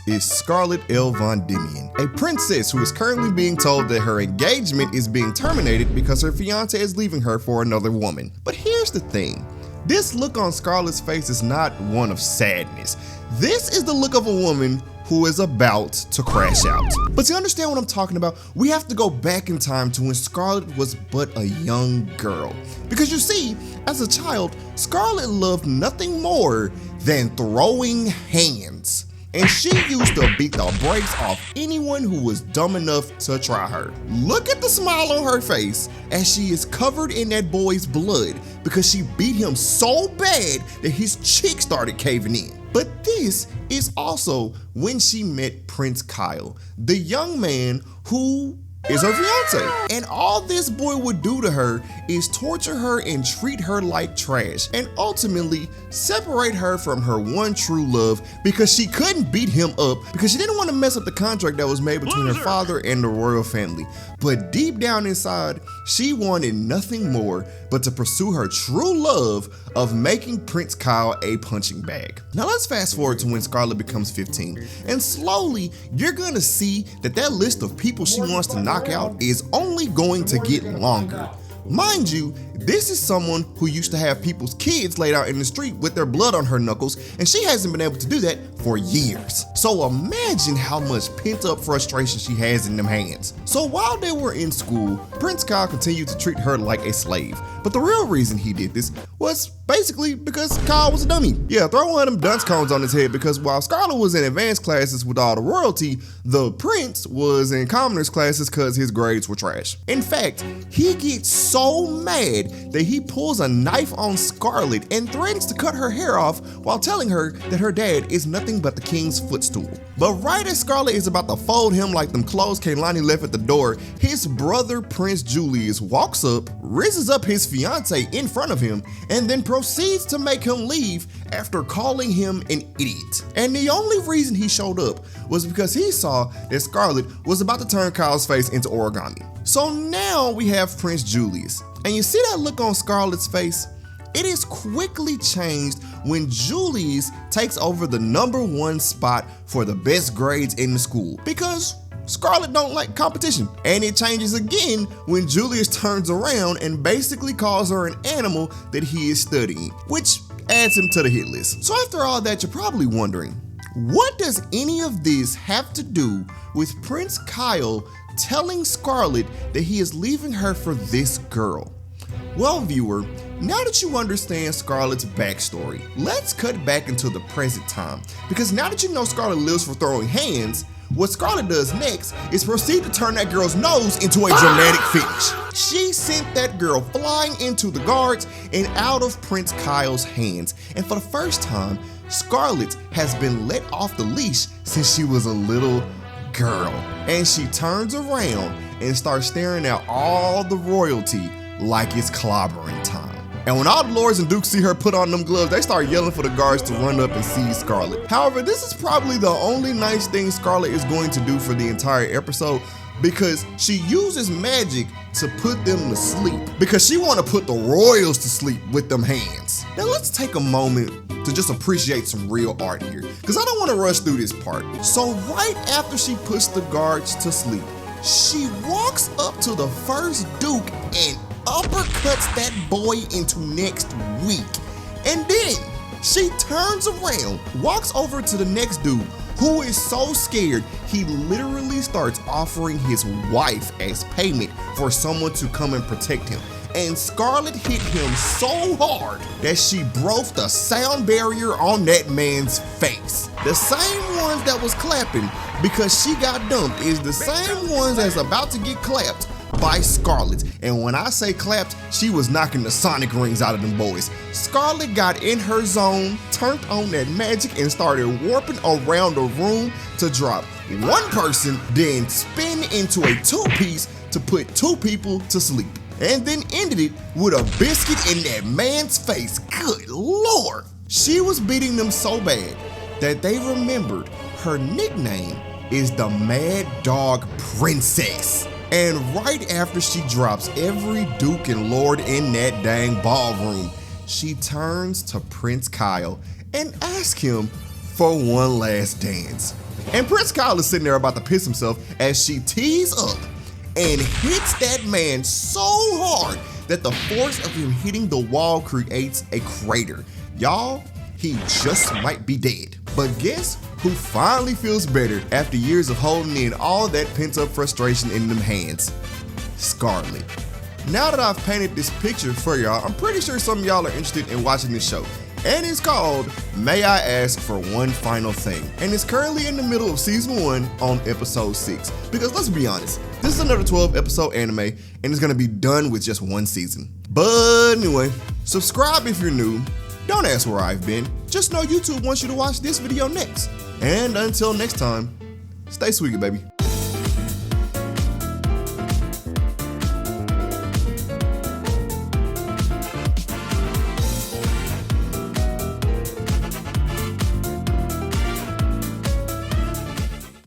is Scarlet El Vondimion, a princess who is currently being told that her engagement is being terminated because her fiance is leaving her for another woman. But here's the thing. This look on Scarlet's face is not one of sadness. This is the look of a woman who is about to crash out. But to understand what I'm talking about, we have to go back in time to when Scarlet was but a young girl. Because you see, as a child, Scarlet loved nothing more than throwing hands. And she used to beat the brakes off anyone who was dumb enough to try her. Look at the smile on her face as she is covered in that boy's blood because she beat him so bad that his cheek started caving in. But this is also when she met Prince Kyle, the young man who is her fiance. And all this boy would do to her is torture her and treat her like trash, and ultimately separate her from her one true love because she couldn't beat him up because she didn't want to mess up the contract that was made between her father and the royal family. But deep down inside, she wanted nothing more but to pursue her true love of making Prince Kyle a punching bag. Now let's fast forward to when Scarlet becomes 15, and slowly you're gonna see that that list of people she wants to knock out is only going to get longer. Mind you, this is someone who used to have people's kids laid out in the street with their blood on her knuckles, and she hasn't been able to do that for years. So imagine how much pent-up frustration she has in them hands. So while they were in school, Prince Kyle continued to treat her like a slave. But the real reason he did this was basically because Kyle was a dummy. Yeah, throw one of them dunce cones on his head, because while Scarlet was in advanced classes with all the royalty, the prince was in commoners classes because his grades were trash. In fact, he gets so mad that he pulls a knife on Scarlet and threatens to cut her hair off while telling her that her dad is nothing but the king's footstool. But right as Scarlet is about to fold him like them clothes Kaylani left at the door, his brother Prince Julius walks up, rizzes up his fiance in front of him, and then proceeds to make him leave after calling him an idiot. And the only reason he showed up was because he saw that Scarlet was about to turn Kyle's face into origami. So now we have Prince Julius, and you see that look on Scarlet's face? It is quickly changed when Julius takes over the #1 spot for the best grades in the school, because Scarlet don't like competition. And it changes again when Julius turns around and basically calls her an animal that he is studying, which adds him to the hit list. So after all that, you're probably wondering, what does any of this have to do with Prince Kyle telling Scarlet that he is leaving her for this girl? Well, viewer, now that you understand Scarlet's backstory, let's cut back into the present time, because now that you know Scarlet lives for throwing hands, what Scarlet does next is proceed to turn that girl's nose into a dramatic finish. She sent that girl flying into the guards and out of Prince Kyle's hands, and for the first time, Scarlet has been let off the leash since she was a little girl. And she turns around and starts staring at all the royalty like it's clobbering time. And when all the lords and dukes see her put on them gloves, they start yelling for the guards to run up and seize Scarlet. However, this is probably the only nice thing Scarlet is going to do for the entire episode, because she uses magic to put them to sleep, because she want to put the royals to sleep with them hands. Now let's take a moment to just appreciate some real art here, because I don't want to rush through this part. So right after she puts the guards to sleep, she walks up to the first duke and uppercuts that boy into next week. And then she turns around, walks over to the next dude who is so scared he literally starts offering his wife as payment for someone to come and protect him. And Scarlet hit him so hard that she broke the sound barrier on that man's face. The same ones that was clapping because she got dumped is the same ones that's about to get clapped by Scarlet. And when I say clapped, she was knocking the sonic rings out of them boys. Scarlet got in her zone, turned on that magic, and started warping around the room to drop one person, then spin into a two-piece to put two people to sleep. And then ended it with a biscuit in that man's face. Good Lord. She was beating them so bad that they remembered her nickname is the Mad Dog Princess. And right after she drops every duke and lord in that dang ballroom, she turns to Prince Kyle and asks him for one last dance. And Prince Kyle is sitting there about to piss himself as she tees up and hits that man so hard that the force of him hitting the wall creates a crater. Y'all, he just might be dead. But guess who finally feels better after years of holding in all that pent-up frustration in them hands? Scarlet. Now that I've painted this picture for y'all, I'm pretty sure some of y'all are interested in watching this show. And it's called May I Ask for One Final Thing. And it's currently in the middle of season 1 on episode 6. Because let's be honest, this is another 12 episode anime and it's gonna be done with just one season. But anyway, subscribe if you're new. Don't ask where I've been. Just know YouTube wants you to watch this video next. And until next time, stay sweet, baby.